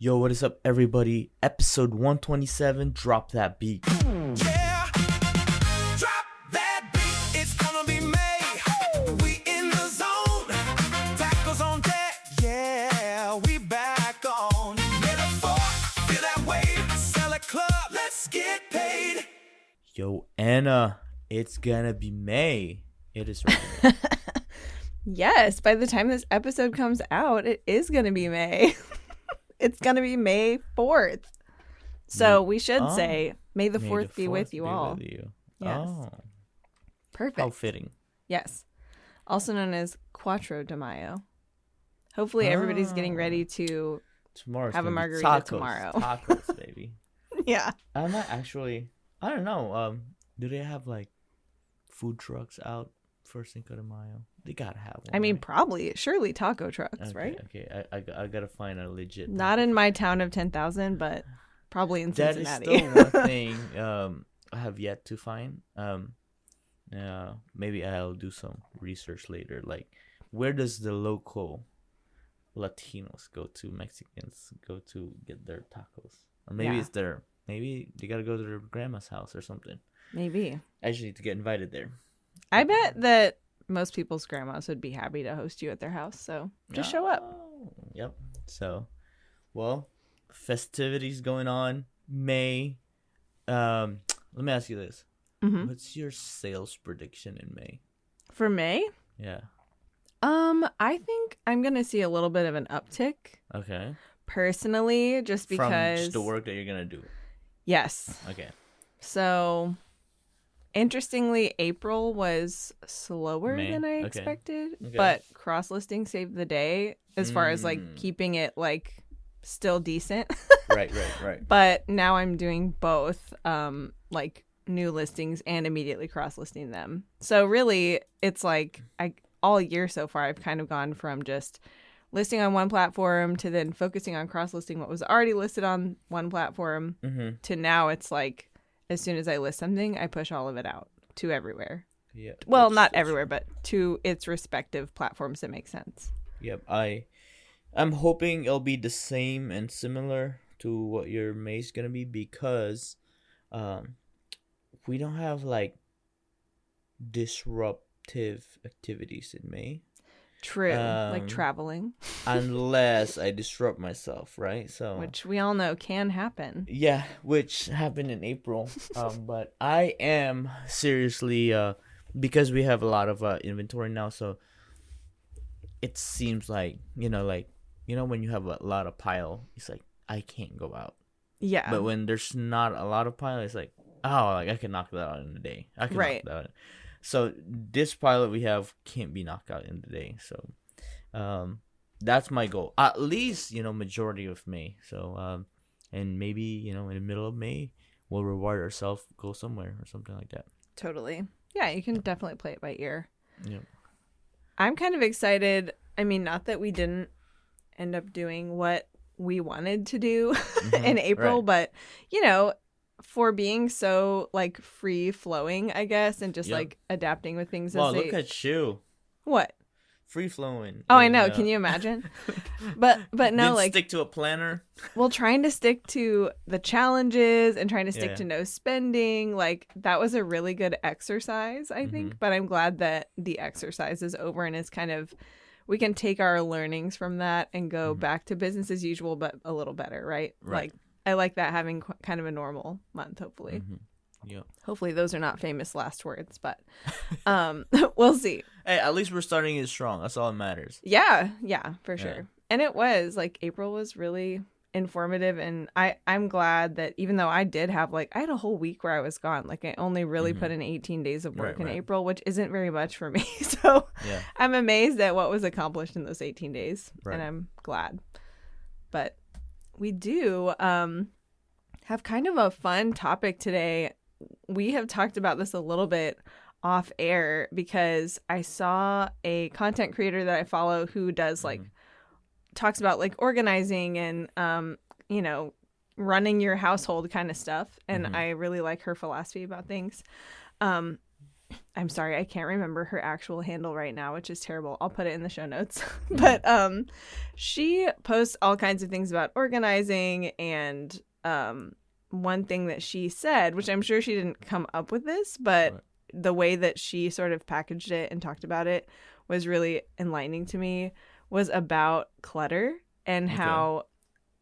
Yo, what is up, everybody? Episode 127. Drop that beat. Yeah, drop that beat. It's gonna be May. We in the zone. Tackles on deck. Yeah, we back on. Metaphor, feel that wave. Sell a club. Let's get paid. Yo, Anna, it's gonna be May. It is right. Yes, by the time this episode comes out, it is going to be May. It's going to be May 4th. So we should say, May the 4th be with you all. With you. Yes. Oh, Perfect. how fitting. Yes. Also known as Quattro de Mayo. Hopefully everybody's getting ready to Tomorrow's have a gonna be margarita tacos. tomorrow. Tacos, baby. Yeah. I'm not actually. I don't know. Do they have like food trucks out for Cinco de Mayo? They gotta have one. I mean, right? probably, surely taco trucks, Okay, right? Okay, I gotta find a legit. Not in my town of 10,000, but probably in That is Cincinnati. still one thing I have yet to find. Maybe I'll do some research later. Like, where does the local Latinos go to, Mexicans go to get their tacos? Or maybe Yeah. it's their. Maybe they gotta go to their grandma's house or something. Maybe. I just need to get invited there. I bet that most people's grandmas would be happy to host you at their house. So just show up. Oh, yep. So, well, festivities going on. May. Let me ask you this. Mm-hmm. What's your sales prediction in May? For May? Yeah. I think I'm gonna see a little bit of an uptick Okay. personally, just From because just the work that you're gonna do. Yes. Okay. So interestingly, April was slower May? than I Okay. expected, Okay. but cross listing saved the day as far as like keeping it like still decent. Right. But now I'm doing both, like new listings and immediately cross listing them. So really, it's like all year so far, I've kind of gone from just listing on one platform to then focusing on cross listing what was already listed on one platform Mm-hmm. to now it's like as soon as I list something, I push all of it out to everywhere. Yeah. Well, not everywhere, but to its respective platforms that make sense. Yep. I'm hoping it'll be the same and similar to what your May's gonna be because, we don't have like disruptive activities in May. True. Like traveling, Unless I disrupt myself, right? So which we all know can happen. yeah, which happened in April. But I am seriously because we have a lot of inventory now, so it seems like when you have a lot of pile, it's like I can't go out. Yeah. But when there's not a lot of pile, it's like I can knock that out in a day. I can knock that out. So this pilot we have can't be knocked out in the day. So that's my goal. At least, majority of May. So and maybe, in the middle of May, we'll reward ourselves, go somewhere or something like that. Totally. Yeah, you can definitely play it by ear. Yep. I'm kind of excited. I mean, not that we didn't end up doing what we wanted to do in April, right. but, for being so like free flowing, I guess, and just Yep. like adapting with things Wow, as they... look at you. What? Free flowing. Oh, I know. Can you imagine? but no, Didn't like, stick to a planner. well, trying to stick to the challenges and trying to stick Yeah. to no spending, like that was a really good exercise, I think. But I'm glad that the exercise is over and is kind of, we can take our learnings from that and go back to business as usual, but a little better, right? Right. Like I like that having kind of a normal month, hopefully. Yep. Hopefully those are not famous last words, but we'll see. Hey, at least we're starting it strong. That's all that matters. Yeah, for Yeah. sure. And it was like April was really informative, and I'm glad that even though I did have I had a whole week where I was gone, like I only really put in 18 days of work in Right. April, which isn't very much for me. So Yeah. I'm amazed at what was accomplished in those 18 days, Right. and I'm glad. But we do have kind of a fun topic today. We have talked about this a little bit off air because I saw a content creator that I follow who does talks about like organizing and running your household kind of stuff, and I really like her philosophy about things. I'm sorry, I can't remember her actual handle right now, which is terrible. I'll put it in the show notes. Mm-hmm. But she posts all kinds of things about organizing, and one thing that she said, which I'm sure she didn't come up with this, but Right. the way that she sort of packaged it and talked about it was really enlightening to me, was about clutter and Okay. how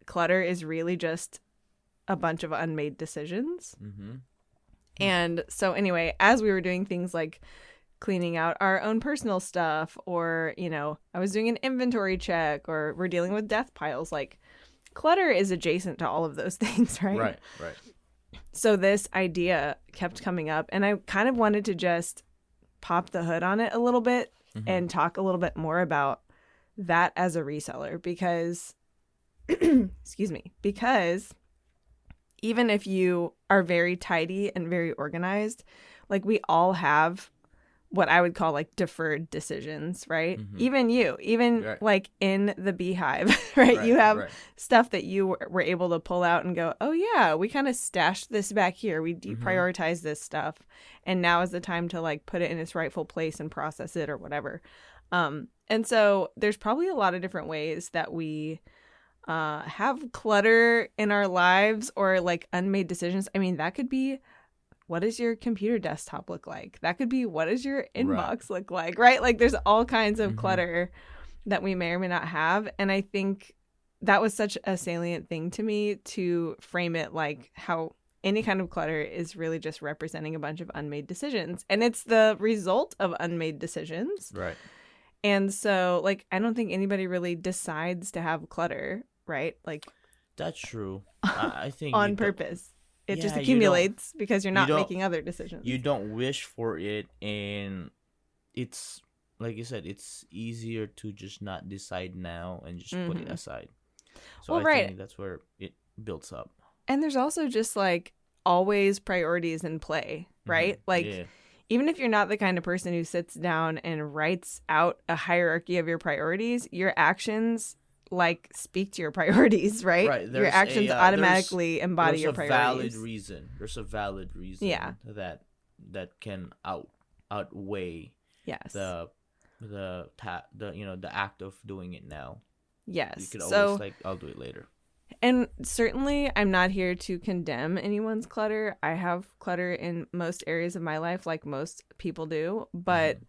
clutter is really just a bunch of unmade decisions. Mm-hmm. And so anyway, as we were doing things like cleaning out our own personal stuff, or, you know, I was doing an inventory check, or we're dealing with death piles, like clutter is adjacent to all of those things, right? Right. Right. So this idea kept coming up, and I kind of wanted to just pop the hood on it a little bit Mm-hmm. and talk a little bit more about that as a reseller, because excuse me, because even if you are very tidy and very organized, like we all have what I would call like deferred decisions, right? Mhm. Even you, even Right. like in the beehive, right? You have right. stuff that you were able to pull out and go, oh yeah, we kind of stashed this back here. We deprioritized this stuff. And now is the time to like put it in its rightful place and process it or whatever. And so there's probably a lot of different ways that we have clutter in our lives, or like unmade decisions. I mean, that could be, what does your computer desktop look like? That could be, what does your inbox look like, right? Like there's all kinds of clutter that we may or may not have. And I think that was such a salient thing to me, to frame it like how any kind of clutter is really just representing a bunch of unmade decisions. And it's the result of unmade decisions. Right. And so, like, I don't think anybody really decides to have clutter, right? Like, That's true. I think on you don't- purpose. It just Yeah, you accumulates because you're not don't- making other decisions. You don't wish for it, and it's like you said, it's easier to just not decide now and just put it aside. So Well, I right. think that's where it builds up. And there's also just like always priorities in play, right? Like, Yeah. even if you're not the kind of person who sits down and writes out a hierarchy of your priorities, your actions like speak to your priorities, right? Right, Your there's actions a, automatically embody There's your a priorities. valid reason. There's a valid reason. Yeah. That can outweigh Yes. the act of doing it now. Yes. You could So, always I'll do it later. and certainly I'm not here to condemn anyone's clutter. I have clutter in most areas of my life, like most people do. But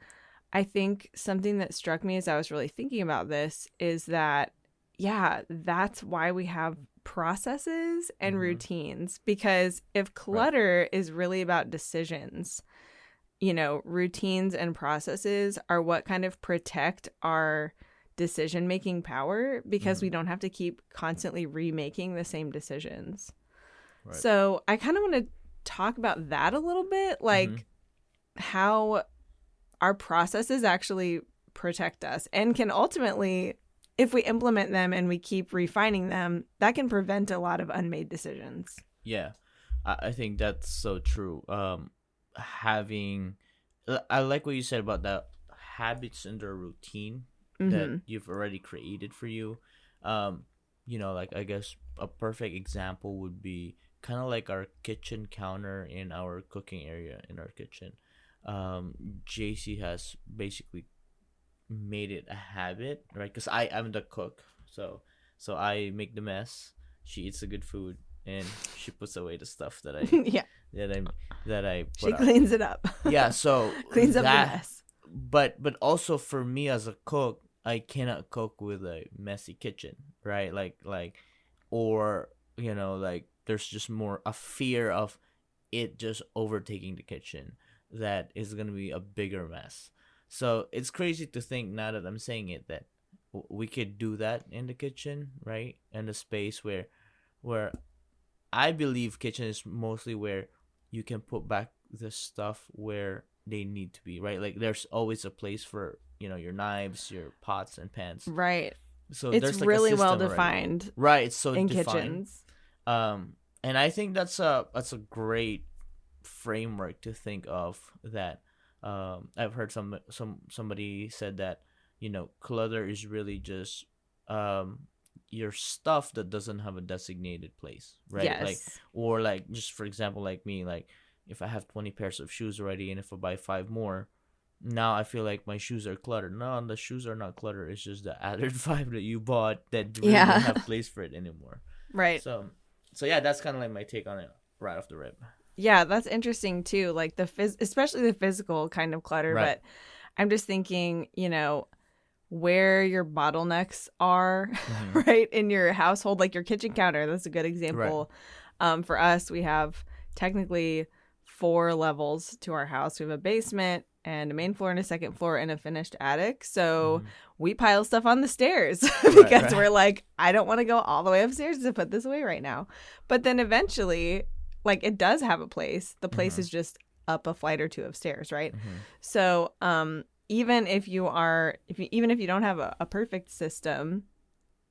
I think something that struck me as I was really thinking about this is that, yeah, that's why we have processes and routines. Because if clutter is really about decisions, you know, routines and processes are what kind of protect our decision-making power, because we don't have to keep constantly remaking the same decisions. Right. So I kind of want to talk about that a little bit, like how our processes actually protect us and can ultimately, if we implement them and we keep refining them, that can prevent a lot of unmade decisions. Yeah, I think that's so true. I like what you said about the habits and the routine that you've already created for you. Like I guess a perfect example would be kind of like our kitchen counter in our cooking area in our kitchen. JC has basically made it a habit, right? Because I'm the cook, so I make the mess. She eats the good food, and she puts away the stuff that I Yeah. that I She put out. cleans it up. Yeah, so Cleans up the that- mess. But also for me as a cook, I cannot cook with a messy kitchen, right? Or there's just more a fear of it just overtaking the kitchen that is gonna be a bigger mess. So it's crazy to think now that I'm saying it that we could do that in the kitchen, right? And the space where I believe kitchen is mostly where you can put back the stuff where they need to be, right? Like there's always a place for your knives, your pots and pans. Right. So It's there's really a system well already. defined Right, it's so in defined. kitchens. And I think that's a great framework to think of. That I've heard somebody said that clutter is really just your stuff that doesn't have a designated place, right? Yes. Or just for example, like me, if I have 20 pairs of shoes already, and if I buy 5 more, now I feel like my shoes are cluttered. No, the shoes are not cluttered. It's just the added 5 that you bought that really don't have place for it anymore. Right. So yeah, that's kind of like my take on it right off the rip. Yeah, that's interesting too. Like especially the physical kind of clutter. Right. But I'm just thinking, where your bottlenecks are, right, in your household, like your kitchen counter. That's a good example. Right. For us, we have technically 4 levels to our house. We have a basement and a main floor and a second floor and a finished attic. So we pile stuff on the stairs because we're like, I don't want to go all the way upstairs to put this away right now. But then eventually, like, it does have a place. The place is just up a flight or 2 of stairs, right? So even if you don't have a perfect system,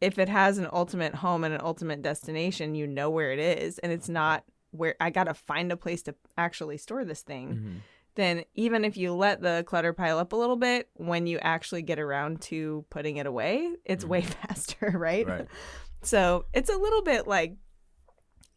if it has an ultimate home and an ultimate destination, you know where it is, and it's not where I gotta find a place to actually store this thing. Then even if you let the clutter pile up a little bit, when you actually get around to putting it away, it's way faster, right? So it's a little bit like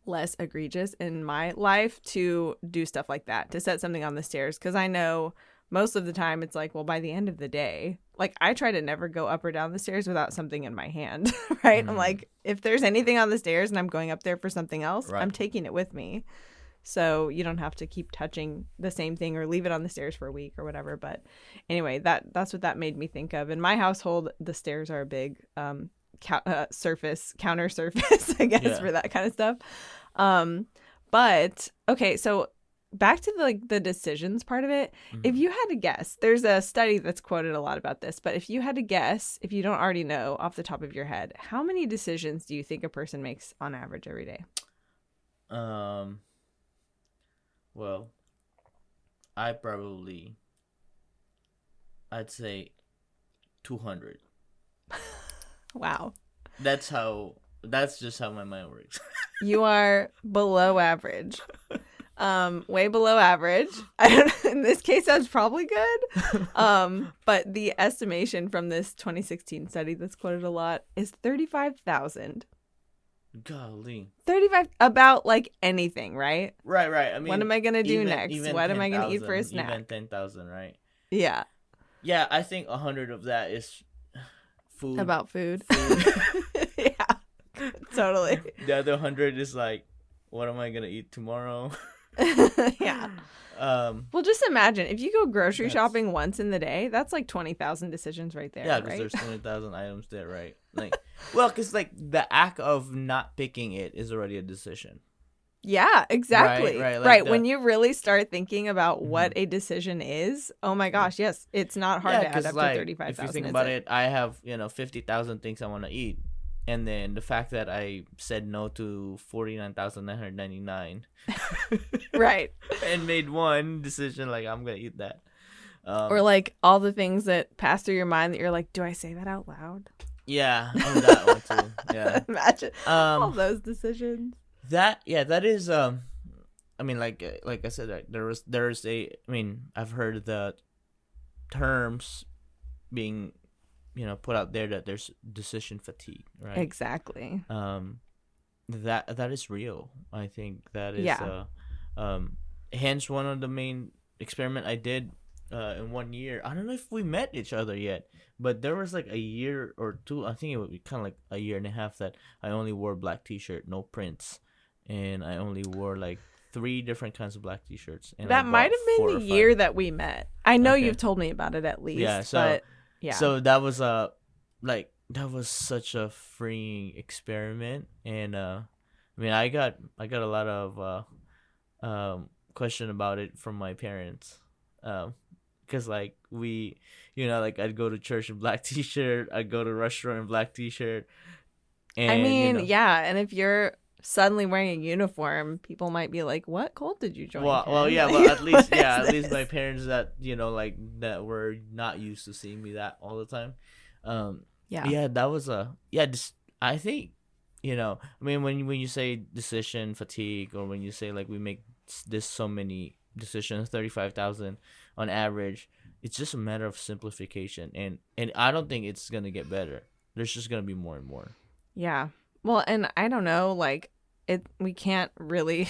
less egregious in my life to do stuff like that, to set something on the stairs, because I know most of the time it's like, well, by the end of the day, like, I try to never go up or down the stairs without something in my hand, right? I'm like, if there's anything on the stairs and I'm going up there for something else, I'm taking it with me. So you don't have to keep touching the same thing or leave it on the stairs for a week or whatever. But anyway, that's what that made me think of. In my household, the stairs are a big counter surface, I guess, for that kind of stuff. But okay, so back to the decisions part of it. If you had to guess, there's a study that's quoted a lot about this, but if you had to guess, if you don't already know off the top of your head, how many decisions do you think a person makes on average every day? Well, I'd say 200. Wow. That's just how my mind works. You are below average. Way below average. I don't know, in this case, that's probably good. But the estimation from this 2016 study that's quoted a lot is 35,000. Golly. 35, about like anything, right? Right. I mean, what am I going to do next? Even what am I going to eat for a snack? Even 10,000, right? Yeah. Yeah, I think 100 of that is food. About food. Yeah, totally. The other 100 is like, what am I going to eat tomorrow? Yeah. Well, just imagine if you go grocery shopping once in the day, that's like 20,000 decisions right there. Yeah, because there's 20,000 items there, right? Like, well, because like the act of not picking it is already a decision. Yeah, exactly. Right. When you really start thinking about what a decision is, oh my gosh, yes, it's not hard to add up to 35,000. If you think about it, I have 50,000 things I want to eat. And then the fact that I said no to 49,999, right, and made one decision like I'm gonna eat that, or like all the things that pass through your mind that you're like, do I say that out loud? Yeah, that one too. Yeah, imagine all those decisions. That is I mean, like I said, there's I've heard the terms being put out there that there's decision fatigue, right? Exactly. That is real. I think that is hence one of the main experiment I did in 1 year. I don't know if we met each other yet, but there was like a year or two, I think it would be kind of like a year and a half, that I only wore black t-shirt, no prints, and I only wore like 3 different kinds of black t-shirts. And that might have been the year that we met. I know you've told me about it at least. Yeah, but yeah. So that was that was such a freeing experiment, and I got a lot of question about it from my parents, because like we, like I'd go to church in black t-shirt, I'd go to a restaurant in black t-shirt, and I mean, yeah, and if you're suddenly wearing a uniform, people might be like, what cult did you join? Well, yeah, but at least my parents that like that were not used to seeing me that all the time. That was I think when you say decision fatigue, or when you say like we make so many decisions, 35,000 on average, it's just a matter of simplification, and I don't think it's gonna get better. There's just gonna be more and more. Yeah. Well, and I don't know, like we can't really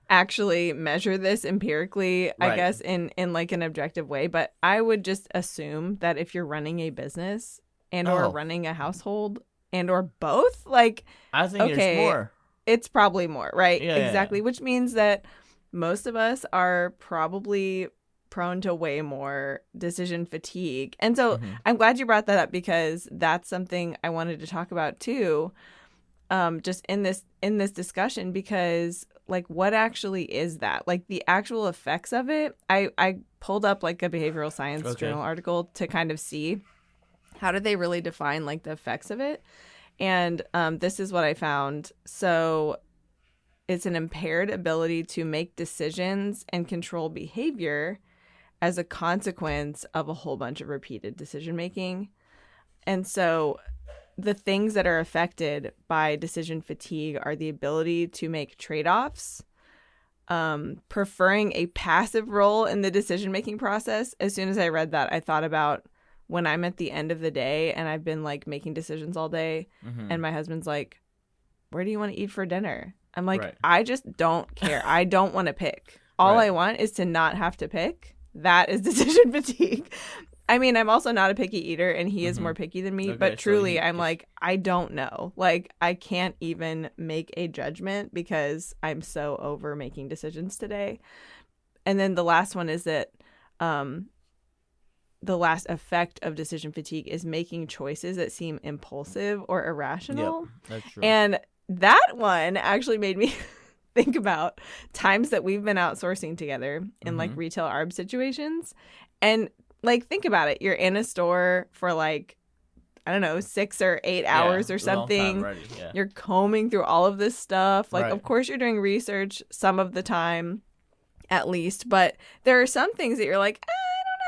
actually measure this empirically, I Right. guess, in like an objective way, but I would just assume that if you're running a business and or Oh. running a household and or both, like, I think there's okay, more. it's probably more, right? Yeah, Exactly. Which means that most of us are probably prone to way more decision fatigue. And so Mhm. I'm glad you brought that up because that's something I wanted to talk about too. Just in this discussion, because like what actually is that? Like the actual effects of it. I pulled up like a behavioral science journal article to kind of see how did they really define like the effects of it. And this is what I found. So it's an impaired ability to make decisions and control behavior as a consequence of a whole bunch of repeated decision making. And so the things that are affected by decision fatigue are the ability to make trade-offs, preferring a passive role in the decision-making process. As soon as I read that, I thought about when I'm at the end of the day and I've been like making decisions all day and my husband's like, where do you want to eat for dinner? I'm like, Right. I just don't care. I don't want to pick. All Right. I want is to not have to pick. That is decision fatigue. I mean, I'm also not a picky eater and he is more picky than me, Okay, but so truly I'm like, I don't know. Like, I can't even make a judgment because I'm so over making decisions today. And then the last one is that the last effect of decision fatigue is making choices that seem impulsive or irrational. Yep, that's true. And that one actually made me think about times that we've been outsourcing together in like retail arb situations. And like, think about it. You're in a store for like, I don't know, 6 or 8 hours or a long time something. already, yeah. You're combing through all of this stuff. Like, Right. of course, you're doing research some of the time, at least. But there are some things that you're like, I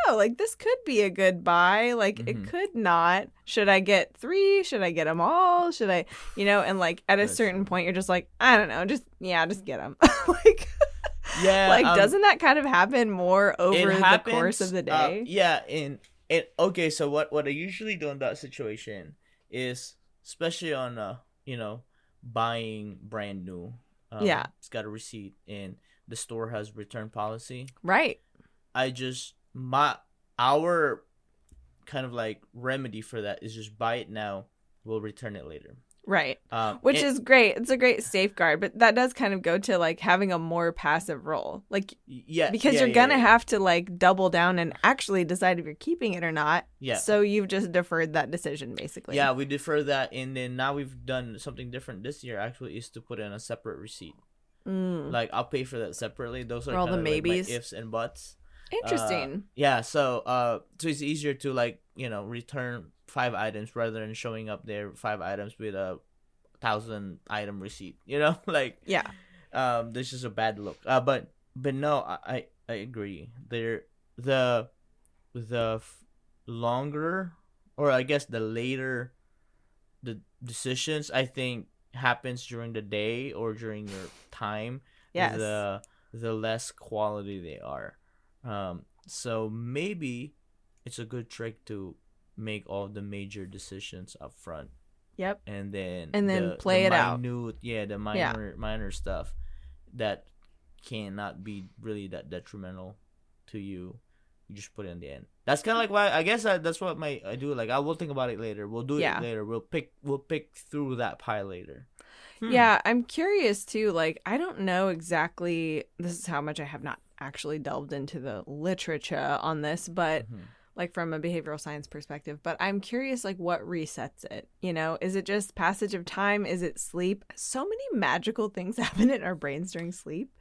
don't know. Like, this could be a good buy. Like, it could not. Should I get 3? Should I get them all? Should I, and like at a certain point, you're just like, I don't know. Just get them. Like, Yeah. like, doesn't that kind of happen more over the course of the day? Yeah. Okay. So what I usually do in that situation is, especially on buying brand new. Yeah. It's got a receipt and the store has return policy. Right. Our kind of like remedy for that is just buy it now. We'll return it later. Right. Which is great. It's a great safeguard, but that does kind of go to like having a more passive role. Like, because you're going to have to like double down and actually decide if you're keeping it or not. Yeah. So you've just deferred that decision basically. Yeah, we defer that. And then now we've done something different this year actually is to put in a separate receipt. Like I'll pay for that separately. Those are all kind the of like my maybes. ifs and buts. Interesting. Yeah, so it's easier to like return 5 items rather than showing up there 5 items with a 1,000 item receipt. Like Yeah. this is a bad look. But no, I agree. The longer, or I guess the later the decisions I think happens during the day or during your time. Yes. The less quality they are. So maybe it's a good trick to make all the major decisions up front. Yep. And then play it out. The minor stuff that cannot be really that detrimental to you. You just put it in the end. That's kind of like why I guess that's what I do. Like I will think about it later. We'll do it later. We'll pick through that pile later. Yeah, I'm curious too. Like, I don't know exactly. This is how much I have not actually delved into the literature on this, but like from a behavioral science perspective. But I'm curious, like, what resets it? Is it just passage of time? Is it sleep? So many magical things happen in our brains during sleep.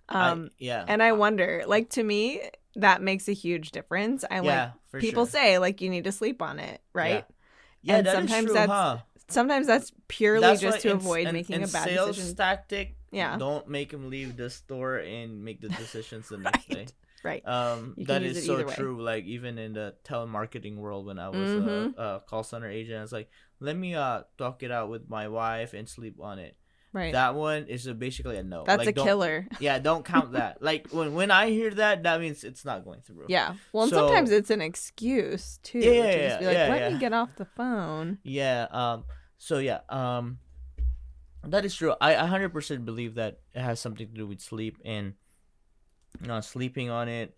And I wonder, like, to me, that makes a huge difference. People say like you need to sleep on it, right? Yeah, and that sometimes is true, that's sometimes that's purely just to avoid making a bad sales decision. tactic. Yeah. Don't make them leave the store and make the decisions the next day. Right. That is so true. Like even in the telemarketing world, when I was a call center agent, I was like, let me talk it out with my wife and sleep on it. Right. That one is basically a no. That's like, a killer. Yeah, don't count that. Like when I hear that means it's not going through. Yeah. Well, and sometimes it's an excuse too. Yeah, to just be like, let me get off the phone. Yeah. So yeah. That is true. I 100% believe that it has something to do with sleep and sleeping on it.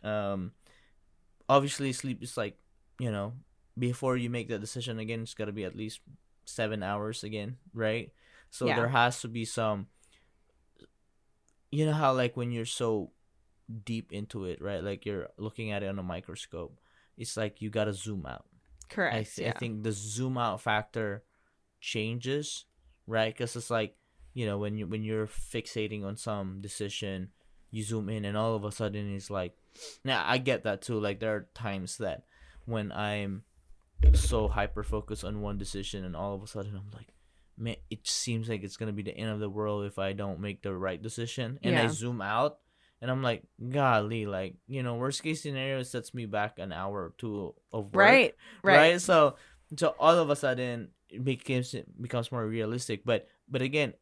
Obviously, sleep is like, before you make that decision again, it's got to be at least 7 hours again, right? So Yeah. there has to be some, how like when you're so deep into it, right? Like you're looking at it on a microscope, it's like you got to zoom out. Correct. I think the zoom out factor changes, right? Because it's like, when you're fixating on some decision, you zoom in, and all of a sudden it's like, now I get that too. Like there are times that when I'm so hyper focused on one decision, and all of a sudden I'm like, man, it seems like it's gonna be the end of the world if I don't make the right decision, and I Yeah. zoom out. And I'm like, golly, like, worst case scenario sets me back an hour or two of work. Right. Right. So all of a sudden it becomes more realistic. But again,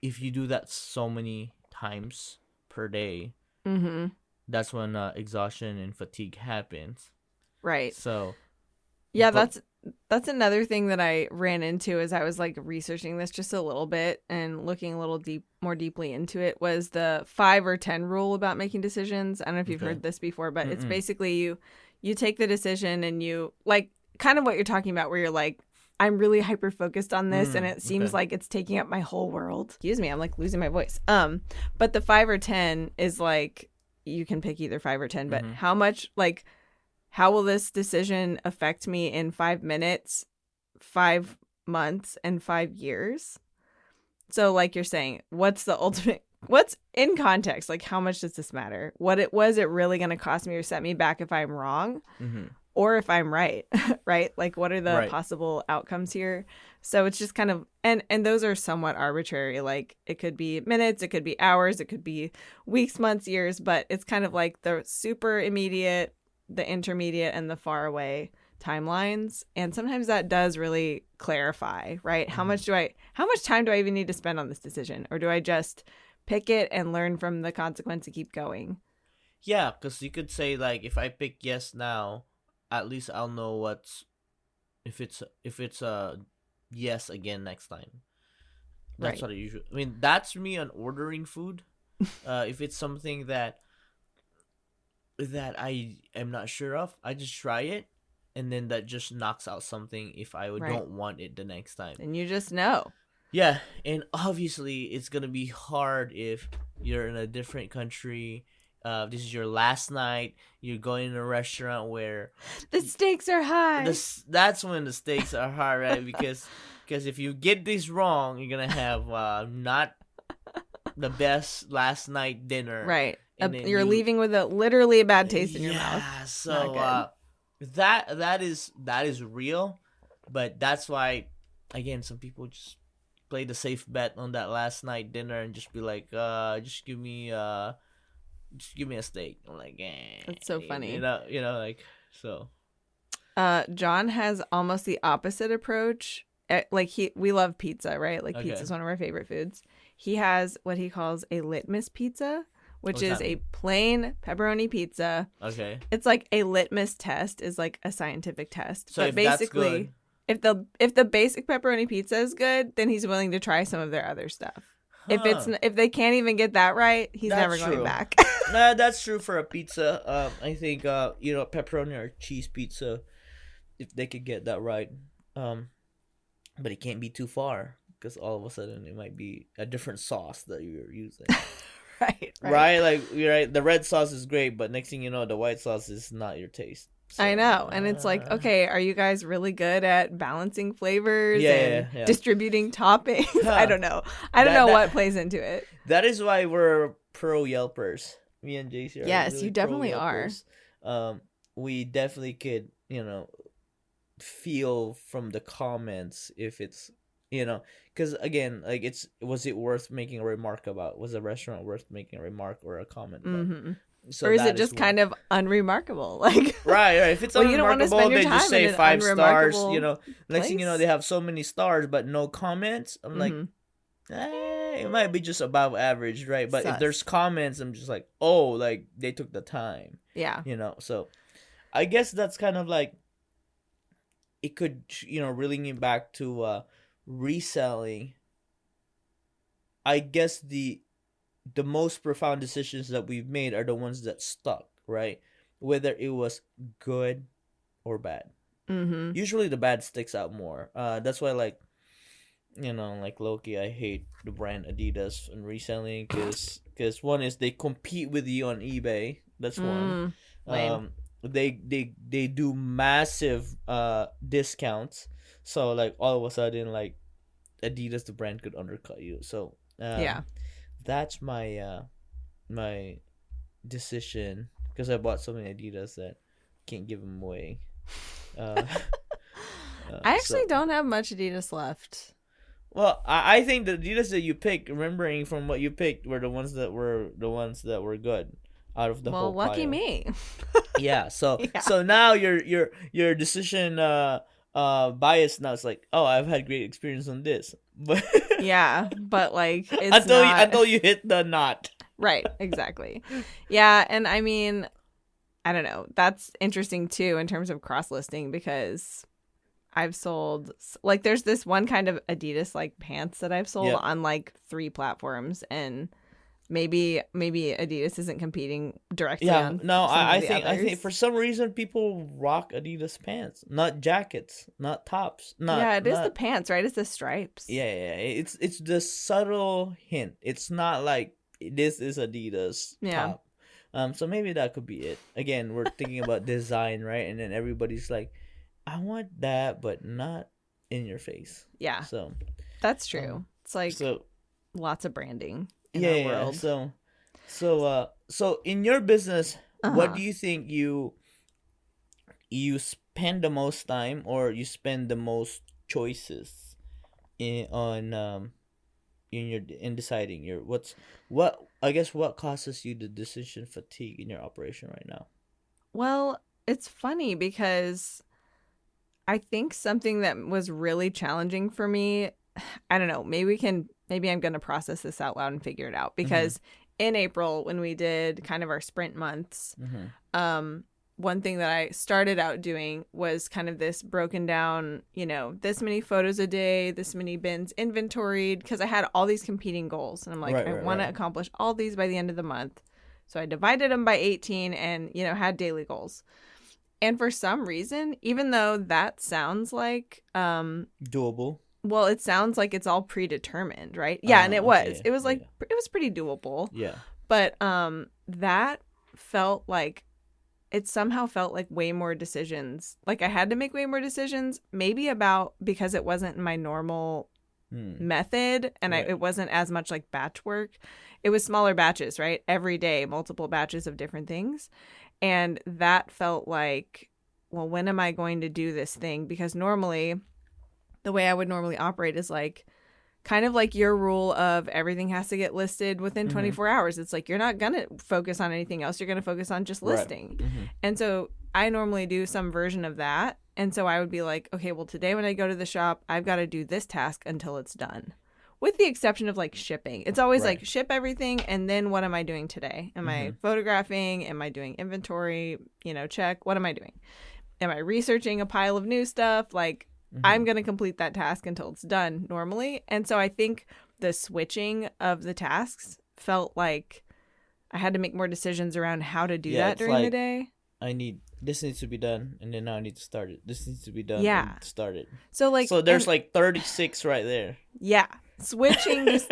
if you do that so many times per day, Mm-hmm. that's when exhaustion and fatigue happens. Right. So Yeah, but that's another thing that I ran into as I was like researching this just a little bit and looking a little more deeply into it, was the 5 or 10 rule about making decisions. I don't know if you've heard this before, but it's basically you take the decision and you like kind of what you're talking about, where you're like, I'm really hyper focused on this and it seems like it's taking up my whole world. Excuse me, I'm like losing my voice. But the 5 or 10 is like, you can pick either 5 or 10, but how much, like, how will this decision affect me in 5 minutes, 5 months, and 5 years? So like you're saying, what's the ultimate, what's in context? Like, how much does this matter? Was it really going to cost me or set me back if I'm wrong or if I'm right? Right? Like, what are the possible outcomes here? So it's just kind of, and those are somewhat arbitrary. Like, it could be minutes, it could be hours, it could be weeks, months, years, but it's kind of like the super immediate, the intermediate, and the far away timelines. And sometimes that does really clarify, right? How much time do I even need to spend on this decision? Or do I just pick it and learn from the consequence and keep going? Yeah, because you could say, like, if I pick yes now, at least I'll know if it's a yes again next time. That's what I usually, I mean, that's me on ordering food. If it's something that I am not sure of, I just try it, and then that just knocks out something if I don't want it the next time. And you just know. Yeah, and obviously it's gonna be hard if you're in a different country. This is your last night. You're going to a restaurant where the stakes are high. That's when the stakes are high, right? Because if you get this wrong, you're gonna have not the best last night dinner, right? You're leaving with literally a bad taste in your mouth. Yeah, so that is real, but that's why, again, some people just play the safe bet on that last night dinner and just be like, just give me a steak. I'm like, that's so funny. Like, so. John has almost the opposite approach. Like, we love pizza, right? Like, pizza is one of our favorite foods. He has what he calls a litmus pizza, which is a plain pepperoni pizza. Okay. It's like a litmus test is like a scientific test. So but if basically, that's good, if the basic pepperoni pizza is good, then he's willing to try some of their other stuff. If they can't even get that right, he's never going back. Nah, that's true for a pizza. I think pepperoni or cheese pizza, if they could get that right, but it can't be too far, because all of a sudden it might be a different sauce that you're using. Right. Like, the red sauce is great, but next thing you know, the white sauce is not your taste. So, I know. And it's like, okay, are you guys really good at balancing flavors and distributing toppings? I don't know. I don't know what plays into it. That is why we're pro Yelpers. Me and JC are. Yes, really you definitely are. We definitely could, feel from the comments if it's, because again, like, was it worth making a remark about? Was a restaurant worth making a remark or a comment about? Mm-hmm. So or is it just kind of unremarkable? Like, right. If it's unremarkable, they just say 5 stars. Next thing you know, they have so many stars but no comments. I'm like, it might be just above average, right? But if there's comments, I'm just like, oh, like, they took the time. Yeah. So I guess that's kind of like, it could, reeling me back to reselling. I guess the most profound decisions that we've made are the ones that stuck, right? Whether it was good or bad. Mm-hmm. Usually the bad sticks out more. That's why, like, like Loki, I hate the brand Adidas and reselling because one is they compete with you on eBay. That's one. Lame. They do massive discounts. So like all of a sudden, like Adidas the brand could undercut you. So Yeah. that's my decision because I bought so many Adidas that can't give them away. Uh, I actually so don't have much Adidas left. well, I think the Adidas that you picked, remembering from what you picked, were the ones that were good out of the Well, whole lucky pile. me. Yeah. So Yeah. so now your decision bias now it's like, oh, I've had great experience on this, but Yeah, but like it's not until you hit the knot. right. Exactly. Yeah, and I mean, I don't know. That's interesting too in terms of cross listing because I've sold like there's this one kind of Adidas like pants that I've sold Yep. on like 3 platforms, and maybe Adidas isn't competing directly Yeah, on no, some I of the think others. for some reason people rock Adidas pants, not jackets, not tops, Yeah, it is the not pants, right? It's the stripes. yeah. It's the subtle hint. It's not like this is Adidas Yeah. top. So maybe that could be it. Again, we're thinking about design, right? And then everybody's like, I want that, but not in your face. Yeah, So that's true. It's like so lots of branding in yeah, our yeah. world. So in your business, what Uh-huh. do you think you spend the most time or you spend the most choices in deciding your what I guess what causes you the decision fatigue in your operation right now? Well, it's funny because I think something that was really challenging for me, I don't know, maybe I'm going to process this out loud and figure it out because in April when we did kind of our sprint months, one thing that I started out doing was kind of this broken down, this many photos a day, this many bins inventoried, because I had all these competing goals. And I'm like, I want to accomplish all these by the end of the month. So I divided them by 18 and, had daily goals. And for some reason, even though that sounds like Doable. well, it sounds like it's all predetermined, right? Yeah, and it was. Okay, It was like yeah. it was pretty doable. Yeah. But that felt like it somehow felt like way more decisions. Like I had to make way more decisions, maybe about because it wasn't my normal method and Right. it wasn't as much like batch work. It was smaller batches, right? Every day, multiple batches of different things. And that felt like, well, when am I going to do this thing? Because normally, the way I would normally operate is like, kind of like your rule of everything has to get listed within 24 hours. It's like, you're not going to focus on anything else. You're going to focus on just listing. And so I normally do some version of that. And so I would be like, okay, well, today when I go to the shop, I've got to do this task until it's done. With the exception of like shipping. It's always like ship everything and then what am I doing today? Am I photographing? Am I doing inventory? Check. What am I doing? Am I researching a pile of new stuff? Like I'm going to complete that task until it's done normally. And so I think the switching of the tasks felt like I had to make more decisions around how to do that during the day. This needs to be done, and then now I need to start it. This needs to be done. Yeah. And start it. So there's like 36 right there. Yeah. Switching is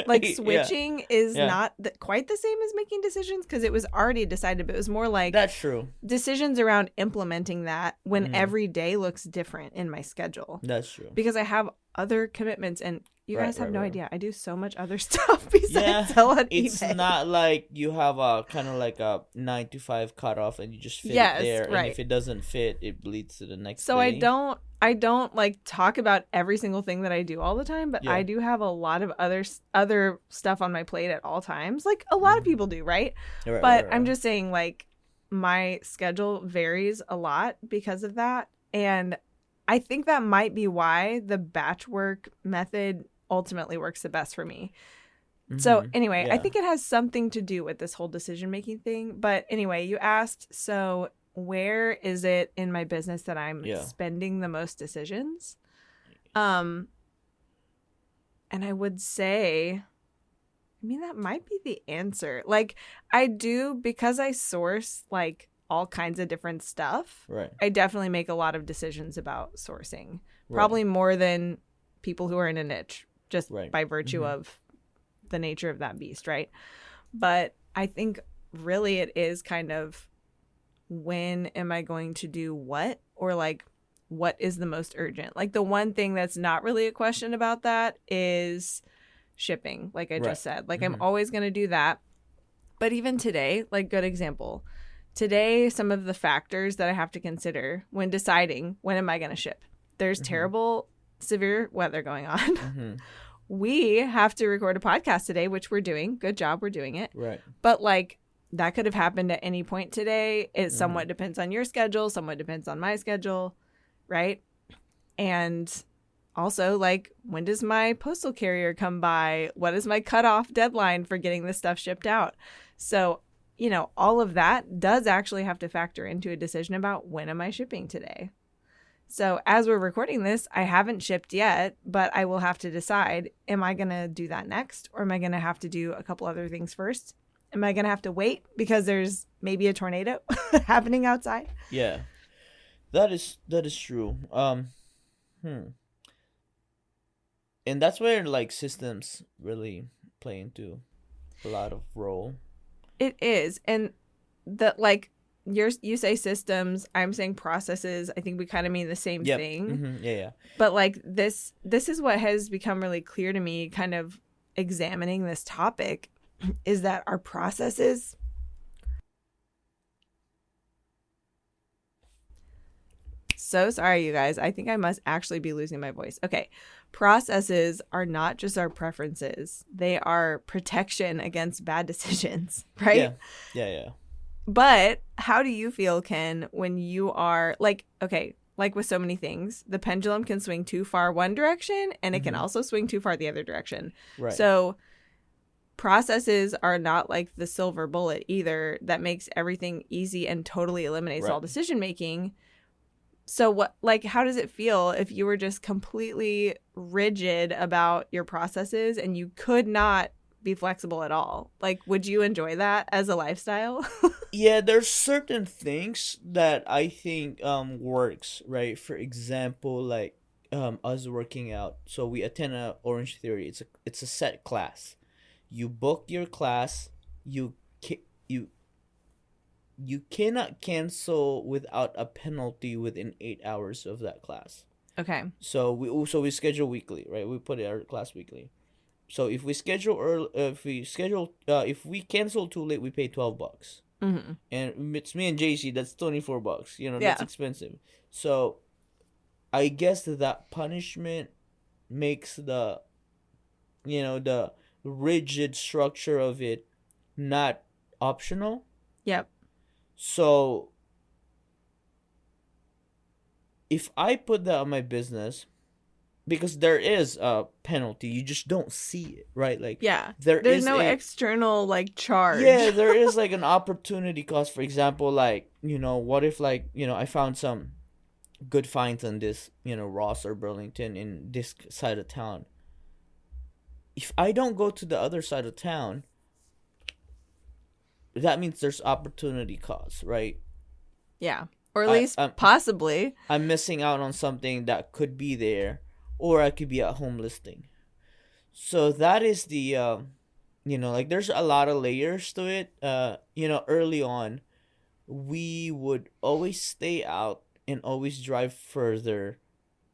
Yeah. not quite the same as making decisions because it was already decided, but it was more like That's true. decisions around implementing that when every day looks different in my schedule. That's true. Because I have other commitments and you guys have no right. idea. I do so much other stuff besides sell on It's eBay. not like you have a kind of like a 9 to 5 cutoff and you just fit Yes, it there. right. And if it doesn't fit, it bleeds to the next So day. I don't like talk about every single thing that I do all the time, but Yeah. I do have a lot of other stuff on my plate at all times. Like a lot of people do, right? But I'm just saying like my schedule varies a lot because of that. And I think that might be why the batch work method ultimately works the best for me. So anyway, I think it has something to do with this whole decision-making thing. But anyway, you asked, so where is it in my business that I'm spending the most decisions? And I would say I mean, that might be the answer. Like, I do, because I source like all kinds of different stuff. Right. I definitely make a lot of decisions about sourcing, Right. probably more than people who are in a niche, just Right. by virtue of the nature of that beast, right? But I think really it is kind of, when am I going to do what, or like what is the most urgent? Like, the one thing that's not really a question about that is shipping, like I just said. Like, I'm always going to do that. But even today, like, good example. Today, some of the factors that I have to consider when deciding when am I going to ship. There's terrible, severe weather going on. We have to record a podcast today, which we're doing. Good job, we're doing it. Right. But like, that could have happened at any point today. It somewhat depends on your schedule, somewhat depends on my schedule, right? And also, like, when does my postal carrier come by? What is my cutoff deadline for getting this stuff shipped out? So, you know, all of that does actually have to factor into a decision about when am I shipping today. So as we're recording this, I haven't shipped yet, but I will have to decide, am I going to do that next? Or am I going to have to do a couple other things first? Am I going to have to wait because there's maybe a tornado happening outside? Yeah. That is true. And that's where like systems really play into a lot of role. It is. And that, like, you say systems, I'm saying processes. I think we kind of mean the same thing. Yeah. But like, this is what has become really clear to me kind of examining this topic, is that our processes, so sorry you guys, I think I must actually be losing my voice. Okay. Processes are not just our preferences. They are protection against bad decisions, right? Yeah. But how do you feel, Ken, when you are like, okay, like with so many things, the pendulum can swing too far one direction and it can also swing too far the other direction. Right. So processes are not like the silver bullet either that makes everything easy and totally eliminates all decision making. So what, like, how does it feel if you were just completely rigid about your processes and you could not be flexible at all? Like, would you enjoy that as a lifestyle? Yeah, there's certain things that I think works, right? For example, like us working out. So we attend a Orange Theory. It's a set class. You book your class. You cannot cancel without a penalty within 8 hours of that class. Okay. So we schedule weekly, right? We put our class weekly. So if we schedule early, if we cancel too late, we pay $12. And it's me and JC. That's $24. You know, that's expensive. So I guess that punishment makes the rigid structure of it not optional. Yep. So if I put that on my business, because there is a penalty, you just don't see it, right? Like, there's no external like charge. Yeah, there is like an opportunity cost. For example, like, what if, like, I found some good finds on this, Ross or Burlington in this side of town. If I don't go to the other side of town, that means there's opportunity cost, right? Yeah. Or at least possibly. I'm missing out on something that could be there, or I could be at home listing. So that is the, like, there's a lot of layers to it. Early on, we would always stay out and always drive further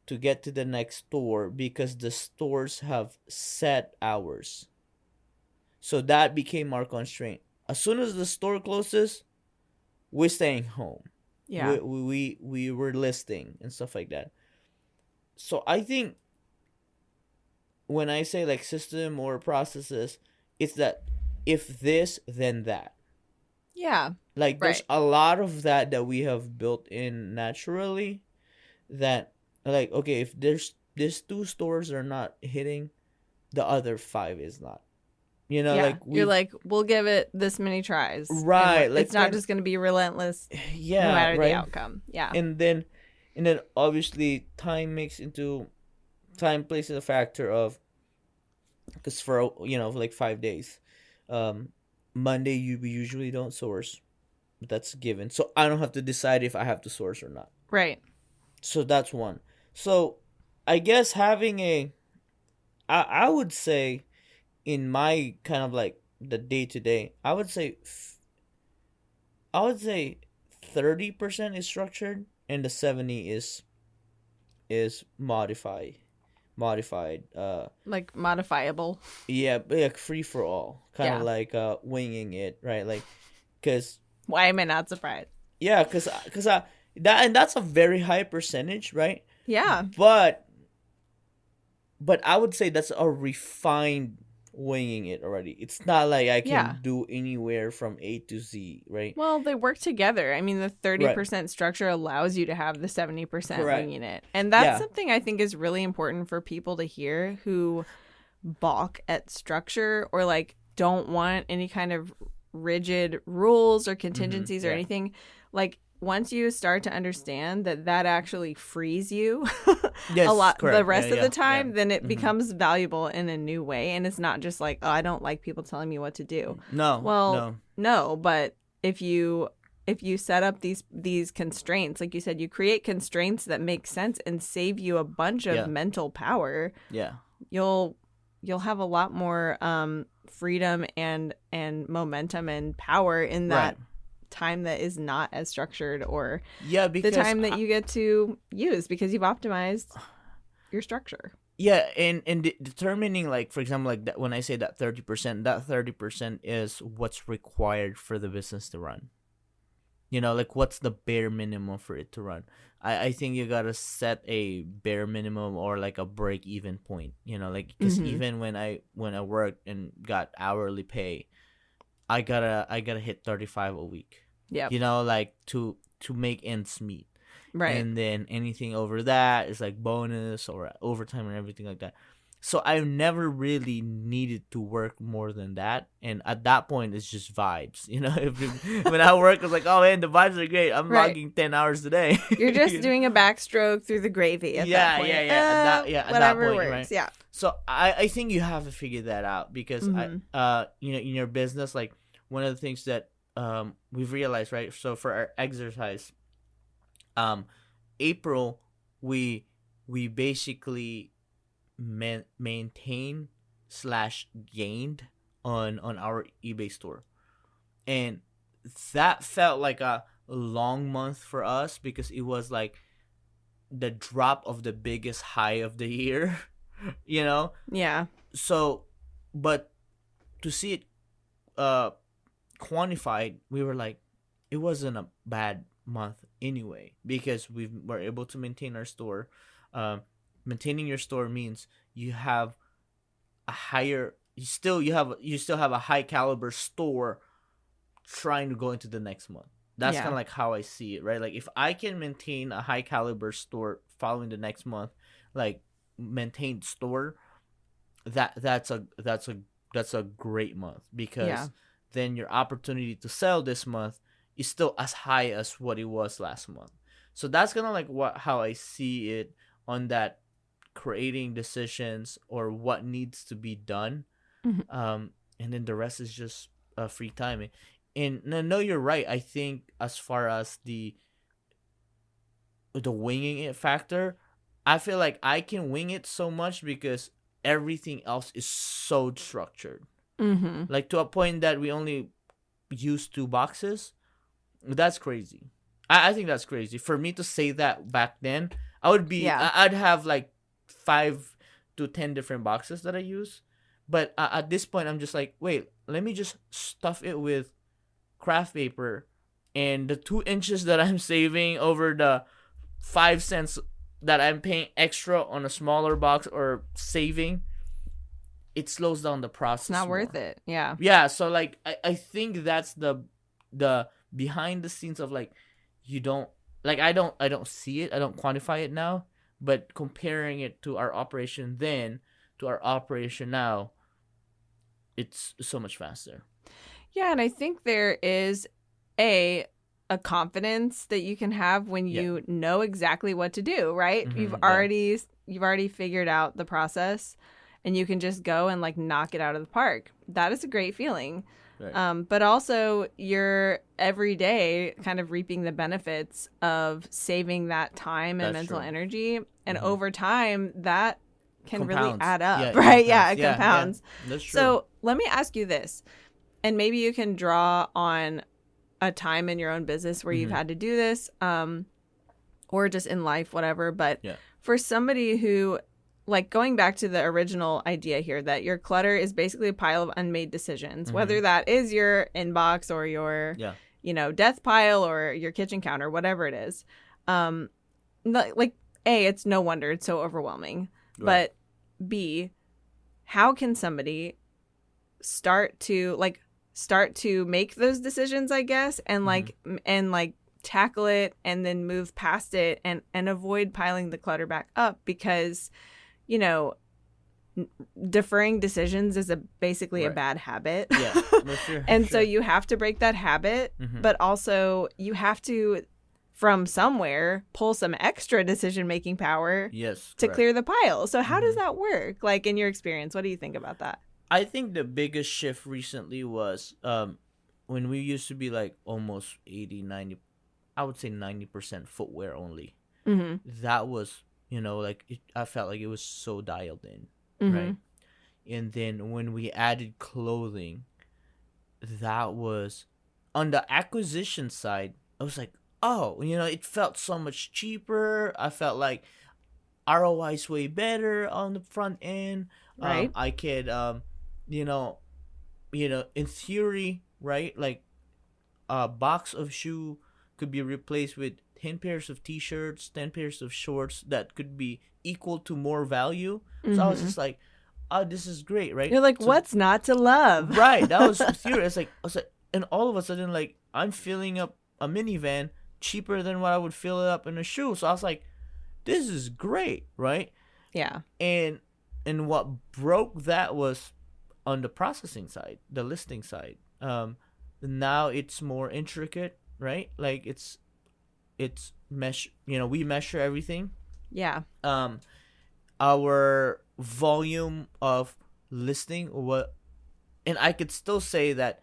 to get to the next store because the stores have set hours. So that became our constraint. As soon as the store closes, we're staying home. Yeah. We were listing and stuff like that. So I think when I say like system or processes, it's that if this, then that. Yeah. Like there's a lot of that we have built in naturally that, like, okay, if these 2 stores are not hitting, the other 5 is not. Like you're like, we'll give it this many tries. Right. Like, it's not just going to be relentless. Yeah. No matter the outcome. Yeah. And then obviously time plays a factor of because for like 5 days, Monday you usually don't source. That's a given. So I don't have to decide if I have to source or not. Right. So that's one. So I guess having I would say in my kind of like the day to day, I would say 30% is structured and the 70 is modified. Like modifiable. Yeah, like free for all, kind of Yeah. like winging it, right? Like, cause Why am I not surprised? yeah, cause that's a very high percentage, right? Yeah. But I would say that's a refined winging it already. It's not like I can Yeah. do anywhere from A to Z, right? Well, they work together. I mean, the 30% structure allows you to have the 70% Correct. winging it. And that's Yeah. something I think is really important for people to hear who balk at structure or like don't want any kind of rigid rules or contingencies or yeah. anything. Like once you start to understand that actually frees you Yes, a lot correct. the rest Yeah, of the yeah, time, yeah. then it becomes valuable in a new way. And it's not just like, oh, I don't like people telling me what to do. No. Well, no, but if you set up these constraints, like you said, you create constraints that make sense and save you a bunch of Yeah. mental power, Yeah. you'll have a lot more freedom and momentum and power in that Right. time that is not as structured, or Yeah, the because time that you get to use because you've optimized your structure. yeah, and determining, like, for example, like that, when I say that 30% is what's required for the business to run. Like what's the bare minimum for it to run. I think you gotta set a bare minimum or like a break even point. Like because even when I worked and got hourly pay, I gotta hit 35 a week. Yep. Like to make ends meet. Right. And then anything over that is like bonus or overtime and everything like that. So I've never really needed to work more than that. And at that point, it's just vibes. When I work, I was like, oh, man, the vibes are great. I'm Right. logging 10 hours today. You're just doing a backstroke through the gravy at that point. At that Whatever point, works. right? Yeah. So I think you have to figure that out because in your business, like one of the things that we've realized, right? So for our exercise, April, we basically maintained / gained on our eBay store, and that felt like a long month for us because it was like the drop of the biggest high of the year. Yeah. So, but to see it quantified, we were like, it wasn't a bad month anyway because we were able to maintain our store. Maintaining your store means you have a higher, you still have a high caliber store trying to go into the next month. That's kind of like how I see it, right? Like if I can maintain a high caliber store following the next month, like maintained store, that's a great month because then your opportunity to sell this month is still as high as what it was last month. So that's kind of like how I see it on that creating decisions or what needs to be done. And then the rest is just free time. And no, you're right. I think as far as the winging it factor, I feel like I can wing it so much because everything else is so structured. Like to a point that we only use 2 boxes. That's crazy. I think that's crazy. For me to say that back then, I'd have like 5 to 10 different boxes that I use. But at this point, I'm just like, wait, let me just stuff it with craft paper, and the 2 inches that I'm saving over the 5 cents that I'm paying extra on a smaller box or saving, it slows down the process. It's not worth it. Yeah. Yeah. So like, I think that's the behind the scenes of like, you don't like, I don't see it. I don't quantify it now, but comparing it to our operation then to our operation now, it's so much faster. Yeah, and I think there is a confidence that you can have when you know exactly what to do, right? You've already figured out the process, and you can just go and like knock it out of the park. That is a great feeling. Right. But also you're every day kind of reaping the benefits of saving that time and That's mental true. energy. And over time that can really Compounds. add up, Yeah, right? it Yeah, it compounds. compounds. Yeah, that's true. So let me ask you this, and maybe you can draw on a time in your own business where you've had to do this, or just in life, whatever. But for somebody who, like, going back to the original idea here, that your clutter is basically a pile of unmade decisions, whether that is your inbox or your, death pile or your kitchen counter, whatever it is. Like, A, it's no wonder it's so overwhelming. Right. But B, how can somebody start to make those decisions, I guess, and tackle it and then move past it and avoid piling the clutter back up? Because, deferring decisions is basically a bad habit. Yeah, for sure. And so you have to break that habit, but also you have to, from somewhere, pull some extra decision-making power to clear the pile. So how does that work? Like, in your experience, what do you think about that? I think the biggest shift recently was when we used to be like almost 80, 90, I would say 90% footwear only. That was, I felt like it was so dialed in, right? And then when we added clothing, that was, on the acquisition side, I was like, oh, it felt so much cheaper. I felt like ROI is way better on the front end. Right. I could, in theory, right? Like a box of shoe could be replaced with 10 pairs of t-shirts, 10 pairs of shorts that could be equal to more value. So I was just like, oh, this is great, right? You're like, so, what's not to love? Right. That was theory. I was like, and all of a sudden, like, I'm filling up a minivan cheaper than what I would fill it up in a shoe. So I was like, this is great, right? Yeah. And what broke that was on the processing side, the listing side. Now it's more intricate, right? Like it's mesh. We measure everything. Yeah. Our volume of listing, and I could still say that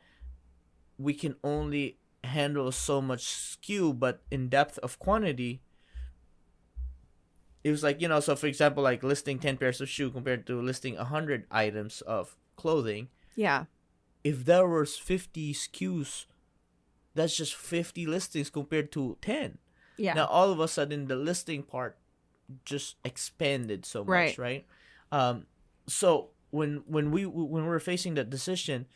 we can only handle so much SKU, but in depth of quantity, it was like, so for example, like listing 10 pairs of shoe compared to listing 100 items of clothing. Yeah. If there was 50 SKUs, that's just 50 listings compared to 10. Yeah. Now all of a sudden the listing part just expanded so much, right? So when we were facing that decision,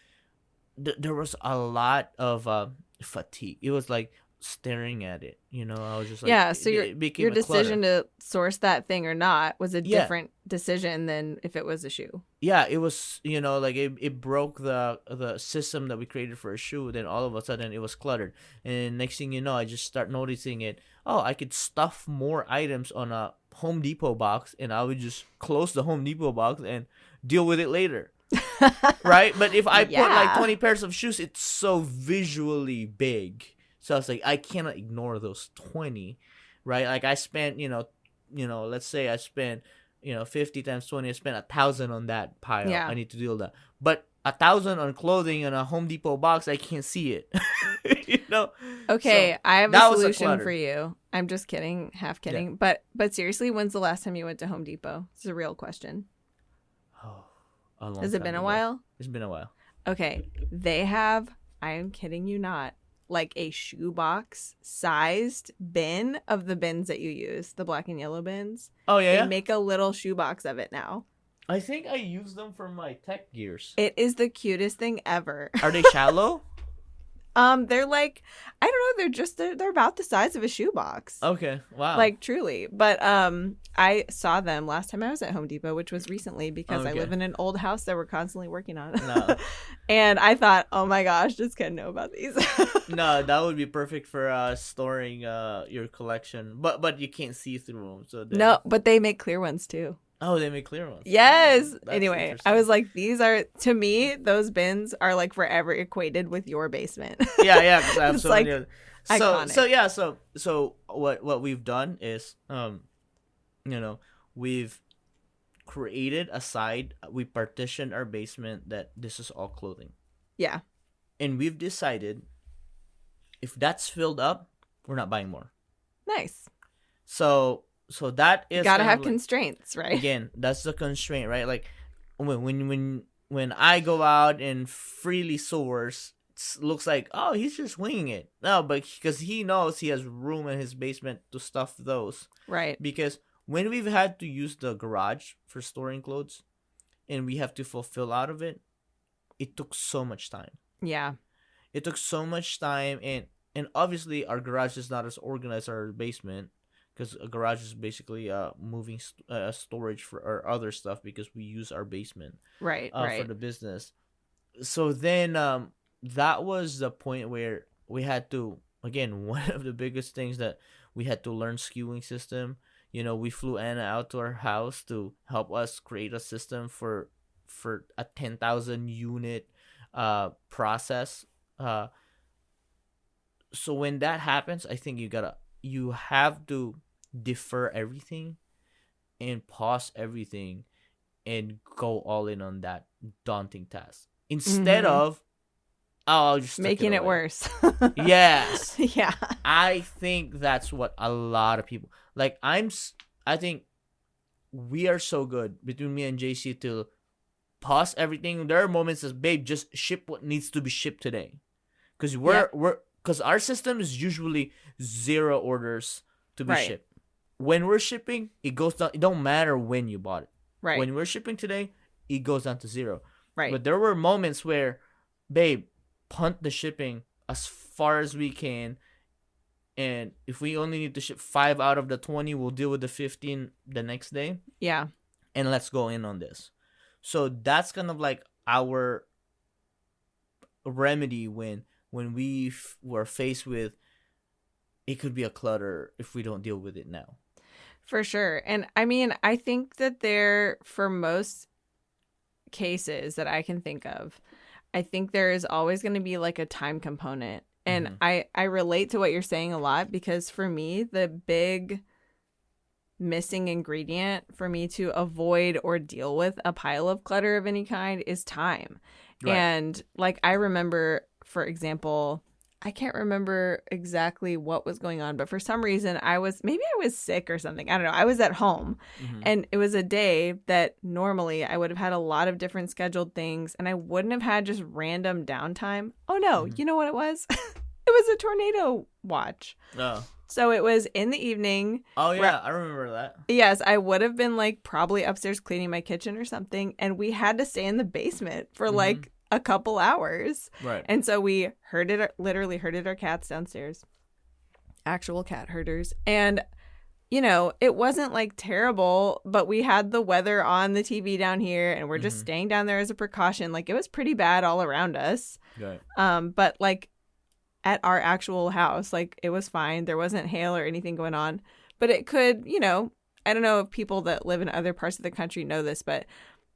there was a lot of fatigue. It was like staring at it, I was just like, so your decision to source that thing or not was a different decision than if it was a shoe. It was, like it broke the system that we created for a shoe. Then all of a sudden it was cluttered, and next thing you know, I just start noticing it. Oh, I could stuff more items on a Home Depot box, and I would just close the Home Depot box and deal with it later. Right? But if I put like 20 pairs of shoes, it's so visually big. So I was like, I cannot ignore those 20, right? Like I spent, let's say I spent, 50 times 20, I spent 1,000 on that pile. Yeah. I need to deal with that. But 1,000 on clothing in a Home Depot box, I can't see it. Okay, So, I have that a was solution clutter. for you. I'm just kidding, half kidding. But seriously, when's the last time you went to Home Depot? It's a real question. Oh, a long Has it time been a ago. while? It's been a while. Okay, they have, I am kidding you not, like a shoebox sized bin of the bins that you use, the black and yellow bins. Oh, yeah? They make a little shoebox of it now. I think I use them for my tech gears. It is the cutest thing ever. Are they shallow? They're like, I don't know, they're about the size of a shoebox. Okay, wow. Like truly. But I saw them last time I was at Home Depot, which was recently because I live in an old house that we're constantly working on. No. And I thought, oh my gosh, does Ken know about these? No, that would be perfect for storing your collection. But you can't see through them. So No, but they make clear ones too. Oh, they make clear ones. Yes. That's Anyway, interesting. I was like, these are, to me, those bins are like forever equated with your basement. Yeah, because I have It's so like many. iconic. So what we've done is, we've created a side. We partitioned our basement that this is all clothing. Yeah. And we've decided if that's filled up, we're not buying more. Nice. So that is gotta have constraints, right? Again, that's the constraint, right? Like when I go out and freely source, it looks like, oh, he's just winging it. No, but because he knows he has room in his basement to stuff those. Right. Because when we've had to use the garage for storing clothes and we have to fulfill out of it, it took so much time. Yeah. It took so much time, and obviously our garage is not as organized as our basement, because a garage is basically moving storage for our other stuff because we use our basement right. for the business. So then that was the point where we had to, again, one of the biggest things that we had to learn skewing system. We flew Anna out to our house to help us create a system for a 10,000 unit process. So when that happens, I think you have to defer everything and pause everything and go all in on that daunting task instead of I'll just making it worse. Yes. Yeah. I think that's what a lot of people like. I think we are so good between me and JC to pause everything. There are moments as, babe, just ship what needs to be shipped today, because because our system is usually 0 orders to be shipped. When we're shipping, it goes down. It don't matter when you bought it. Right. When we're shipping today, it goes down to 0. Right. But there were moments where, babe, punt the shipping as far as we can, and if we only need to ship 5 out of the 20, we'll deal with the 15 the next day. Yeah. And let's go in on this. So that's kind of like our remedy when we were faced with it could be a clutter if we don't deal with it now. For sure. And I mean, I think that for most cases that I can think of, I think there is always going to be like a time component. And I relate to what you're saying a lot, because for me, the big missing ingredient for me to avoid or deal with a pile of clutter of any kind is time. Right. And like, I remember, for example, I can't remember exactly what was going on, but for some reason I was sick or something. I don't know. I was at home and it was a day that normally I would have had a lot of different scheduled things and I wouldn't have had just random downtime. Oh no, you know what it was? It was a tornado watch. Oh. So it was in the evening. Oh yeah, I remember that. Yes, I would have been like probably upstairs cleaning my kitchen or something, and we had to stay in the basement for like a couple hours. Right. And so we literally herded our cats downstairs. Actual cat herders. And, it wasn't like terrible, but we had the weather on the TV down here and we're just staying down there as a precaution. Like, it was pretty bad all around us. Right. But like at our actual house, like, it was fine. There wasn't hail or anything going on, but it could, I don't know if people that live in other parts of the country know this, but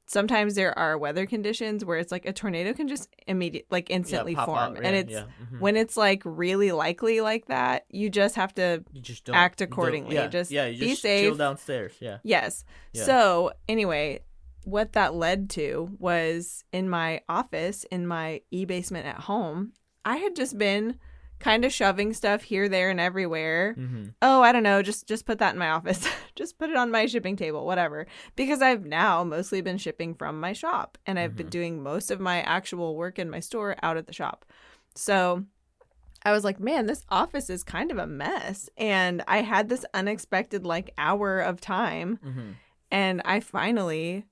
sometimes there are weather conditions where it's like a tornado can just instantly form. Out, and it's when it's like really likely like that, you just have to act accordingly. You just be safe. Chill downstairs. Yeah. Yes. Yeah. So anyway, what that led to was in my office, in my e-basement at home, I had just been kind of shoving stuff here, there, and everywhere. Oh, I don't know. Just put that in my office. Just put it on my shipping table, whatever. Because I've now mostly been shipping from my shop, and I've been doing most of my actual work in my store out at the shop. So I was like, man, this office is kind of a mess. And I had this unexpected like hour of time, and I finally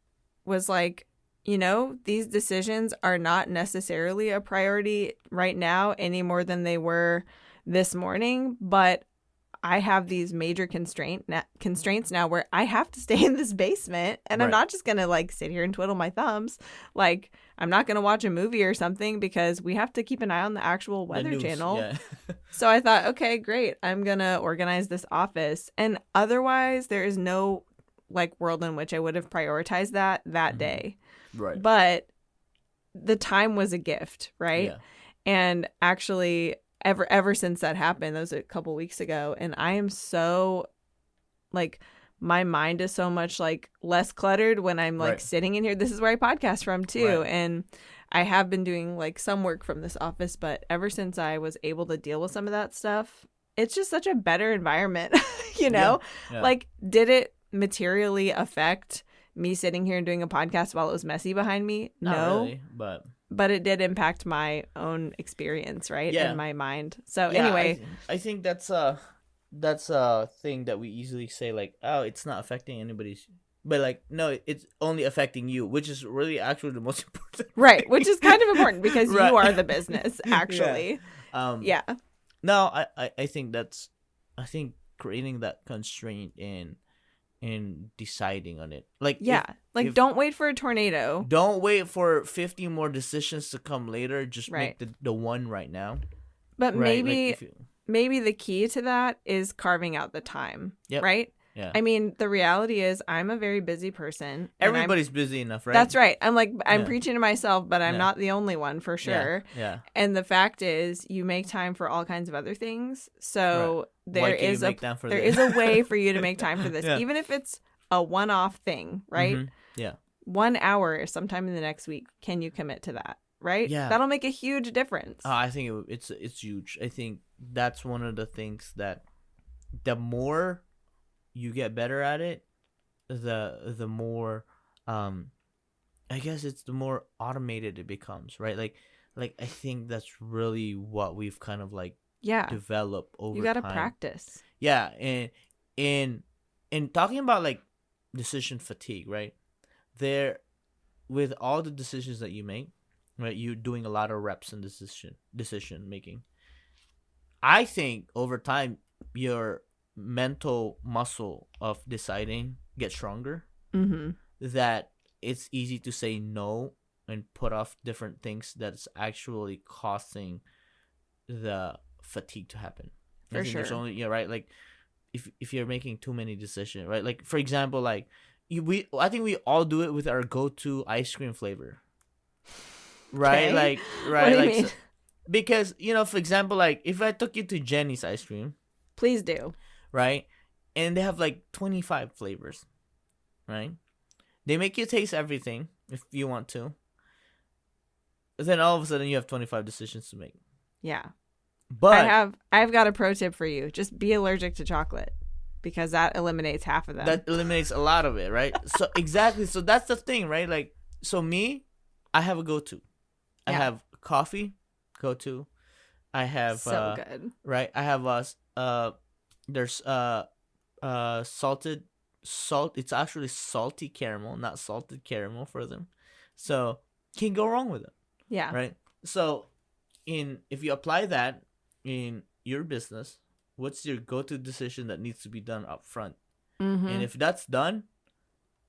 was like, these decisions are not necessarily a priority right now any more than they were this morning, but I have these major constraints now where I have to stay in this basement, and I'm not just going to like sit here and twiddle my thumbs. Like, I'm not going to watch a movie or something because we have to keep an eye on the actual weather channel. Yeah. So I thought, okay, great. I'm going to organize this office. And otherwise, there is no like world in which I would have prioritized that day. Right. But the time was a gift, right? Yeah. And actually, ever since that happened, that was a couple weeks ago, and I am so like, my mind is so much like less cluttered when I'm like sitting in here. This is where I podcast from too. And I have been doing like some work from this office, but ever since I was able to deal with some of that stuff, it's just such a better environment, you know? Yeah. Like, did it materially affect me sitting here and doing a podcast while it was messy behind me? Not No. really, but it did impact my own experience, right? Yeah. In my mind. So anyway. I think that's a thing that we easily say, like, oh, it's not affecting anybody's, but like, no, it's only affecting you, which is really actually the most important. Right, which is kind of important because you are the business, actually. Yeah. No, I think I think creating that constraint and deciding on it. Like, if, don't wait for a tornado. Don't wait for 50 more decisions to come later. Just make the one right now. But maybe the key to that is carving out the time, right? Yeah. I mean, the reality is I'm a very busy person. Everybody's busy enough, right? That's right. I'm preaching to myself, but I'm not the only one for sure. Yeah. And the fact is you make time for all kinds of other things. So there is a way for you to make time for this, even if it's a one-off thing, right? Mm-hmm. Yeah. 1 hour sometime in the next week. Can you commit to that? Right? Yeah. That'll make a huge difference. I think it's huge. I think that's one of the things that the more you get better at it, the more I guess it's the more automated it becomes, right? Like I think that's really what we've kind of like developed over time. You gotta practice. Yeah, and talking about like decision fatigue, right? There, with all the decisions that you make, right? You're doing a lot of reps in decision making. I think over time your mental muscle of deciding gets stronger. Mm-hmm. That it's easy to say no and put off different things that's actually causing the fatigue to happen. For sure. There's only right. Like if you're making too many decisions, right? Like for example, like I think we all do it with our go-to ice cream flavor. Right? Okay. Like right. What do you like mean? So, because for example, like if I took you to Jenny's ice cream, please do. Right? And they have like 25 flavors. Right? They make you taste everything if you want to. Then all of a sudden you have 25 decisions to make. Yeah. But I've got a pro tip for you. Just be allergic to chocolate because that eliminates half of them. That eliminates a lot of it, right? So exactly. So that's the thing, right? Like so me, I have a go-to. I have coffee, go-to. I have so good. Right? I have there's salted salt. It's actually salty caramel, not salted caramel for them. So can't go wrong with it. Yeah. Right. So if you apply that in your business, what's your go-to decision that needs to be done up front? Mm-hmm. And if that's done,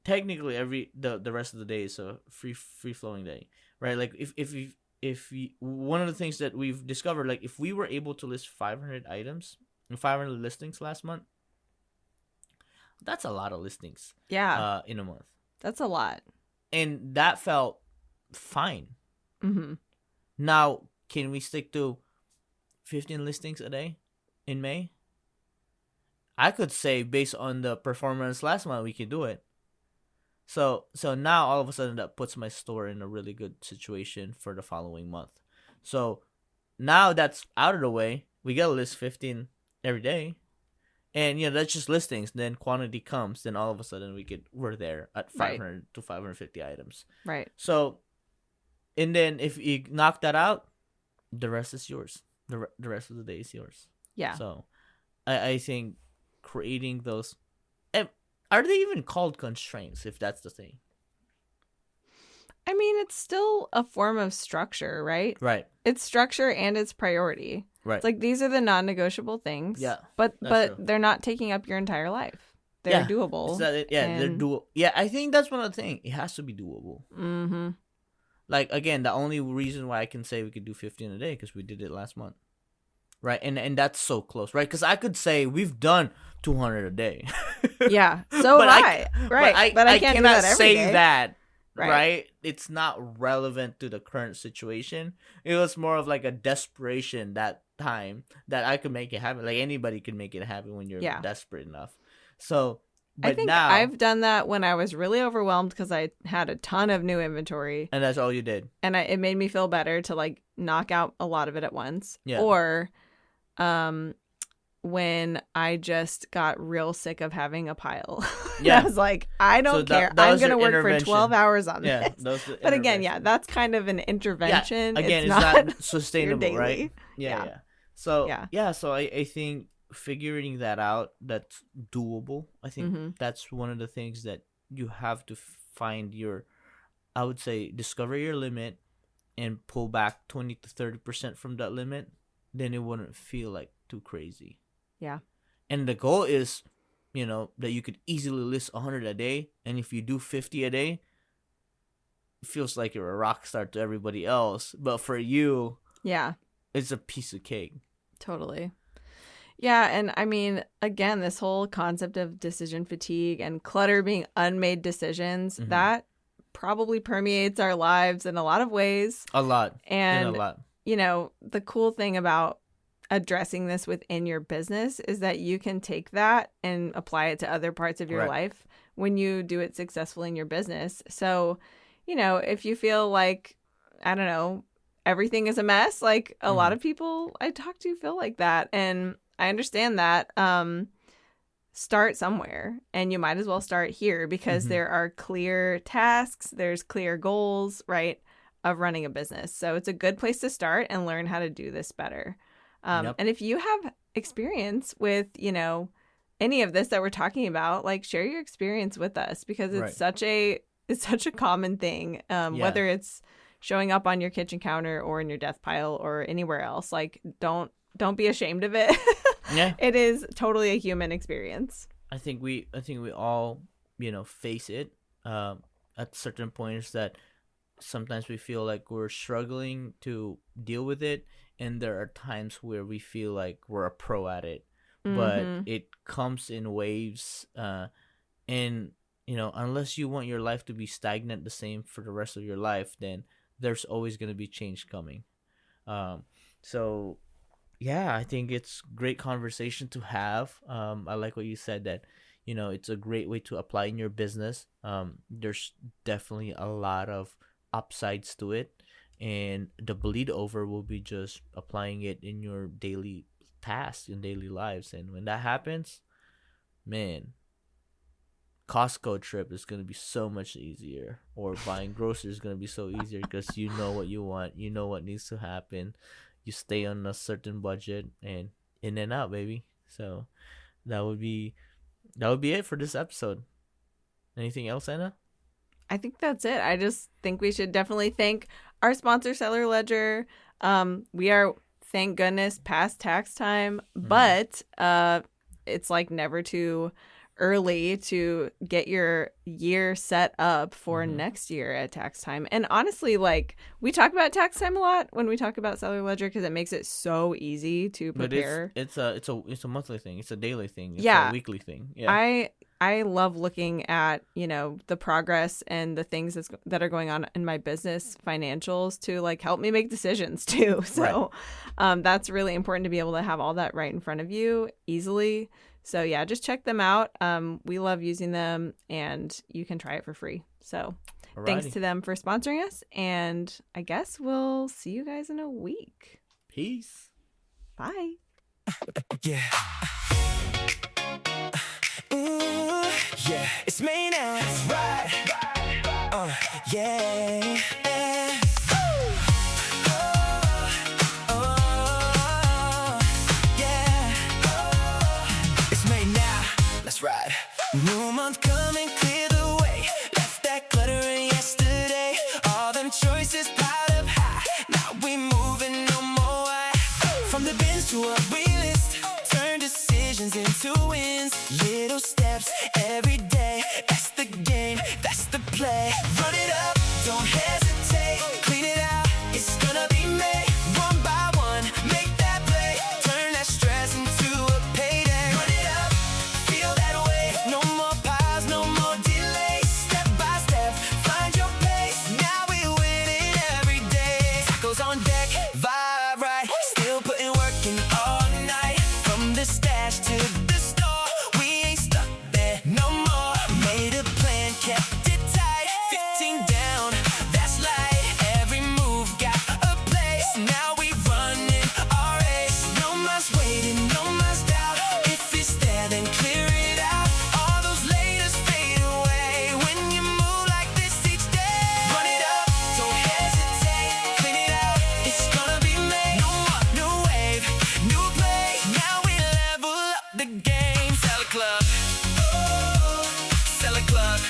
technically the rest of the day is a free flowing day, right? Like if one of the things that we've discovered, like if we were able to list 500 items and 500 listings last month, that's a lot of listings. Yeah. In a month. That's a lot. And that felt fine. Mm-hmm. Now, can we stick to 15 listings a day in May? I could say based on the performance last month, we could do it. So now all of a sudden that puts my store in a really good situation for the following month. So now that's out of the way. We gotta list 15 every day. And that's just listings. Then quantity comes. Then all of a sudden we're there at 500 to 550 items. Right. So, and then if you knock that out, the rest is yours. The rest of the day is yours. Yeah. So, I think creating those, are they even called constraints? If that's the thing. I mean, it's still a form of structure, right? Right. It's structure and it's priority. Right. It's like these are the non-negotiable things. Yeah. But true. they're not taking up your entire life. They're doable. They're doable. Yeah, I think that's one of the things. It has to be doable. Mm-hmm. Like again, the only reason why I can say we could do 15 a day because we did it last month. Right, and that's so close, right? Because I could say we've done 200 a day. Yeah, so but have I. Right, but I can't do that every say day. that. Right, it's not relevant to the current situation. It was more of like a desperation that time that I could make it happen. Like anybody could make it happen when you're desperate enough. So I think now, I've done that when I was really overwhelmed because I had a ton of new inventory. and that's all you did. And it made me feel better to like knock out a lot of it at once. Yeah. Or when I just got real sick of having a pile. Yeah. I was like, I don't care. that I'm was going to your work for intervention. 12 hours on Yeah, this. those. But again, yeah, that's kind of an intervention. Yeah, again, it's not sustainable, daily. right? Yeah. So Yeah. so I think figuring that out, that's doable. I think Mhm. that's one of the things that you have to find your, I would say, discover your limit and pull back 20 to 30% from that limit. Then it wouldn't feel like too crazy. Yeah. And the goal is, that you could easily list 100 a day. And if you do 50 a day, it feels like you're a rock star to everybody else. But for you, Yeah. it's a piece of cake. Totally. Yeah. And I mean, again, this whole concept of decision fatigue and clutter being unmade decisions, Mhm. that probably permeates our lives in a lot of ways. A lot. And, a lot. The cool thing about addressing this within your business is that you can take that and apply it to other parts of your Right. life when you do it successfully in your business. So, if you feel like, I don't know, everything is a mess, like a lot of people I talk to feel like that. And I understand that. Start somewhere, and you might as well start here because there are clear tasks, there's clear goals, right, of running a business. So it's a good place to start and learn how to do this better. Yep. And if you have experience with, any of this that we're talking about, like share your experience with us because it's Right. such a common thing. Whether it's showing up on your kitchen counter or in your death pile or anywhere else, like don't be ashamed of it. Yeah. It is totally a human experience. I think we all, face it at certain points that sometimes we feel like we're struggling to deal with it, and there are times where we feel like we're a pro at it. But it comes in waves, and unless you want your life to be stagnant the same for the rest of your life, then there's always going to be change coming. So yeah, I think it's great conversation to have. I like what you said, that it's a great way to apply in your business. There's definitely a lot of upsides to it, and the bleed over will be just applying it in your daily tasks in daily lives. And when that happens, man, Costco trip is going to be so much easier, or buying groceries is going to be so easier because you know what you want, you know what needs to happen, you stay on a certain budget, and in and out, baby. So that would be it for this episode. Anything else, Anna? I think that's it. I just think we should definitely thank our sponsor, Seller Ledger. We are, thank goodness, past tax time, but it's like never too early to get your year set up for next year at tax time. And honestly, like, we talk about tax time a lot when we talk about Seller Ledger because it makes it so easy to prepare. But it's a monthly thing. It's a daily thing. It's Yeah. a weekly thing. Yeah. I love looking at, the progress and the things that are going on in my business financials to like help me make decisions too. So that's really important to be able to have all that right in front of you easily. So yeah, just check them out. We love using them, and you can try it for free. So thanks Alrighty. to them for sponsoring us. And I guess we'll see you guys in a week. Peace. Bye. Yeah. Yeah. It's me now. That's right. Yeah. Yeah. It's me now. Let's ride. New month coming, clear the way. Left that clutter in yesterday. All them choices piled up high. Now we moving no more. From the bins to a list. Turn decisions into wins. Little steps every day. That's the game, that's the play. Run it up, don't hesitate. Clean it out, it's gonna be made. One by one, make that play. Turn that stress into a payday. Run it up, feel that way. No more piles, no more delays. Step by step, find your pace. Now we win it every day. Tacos on deck, vibe right. Still putting work in all night. From the stash to the store, we ain't stuck there no more. clutter.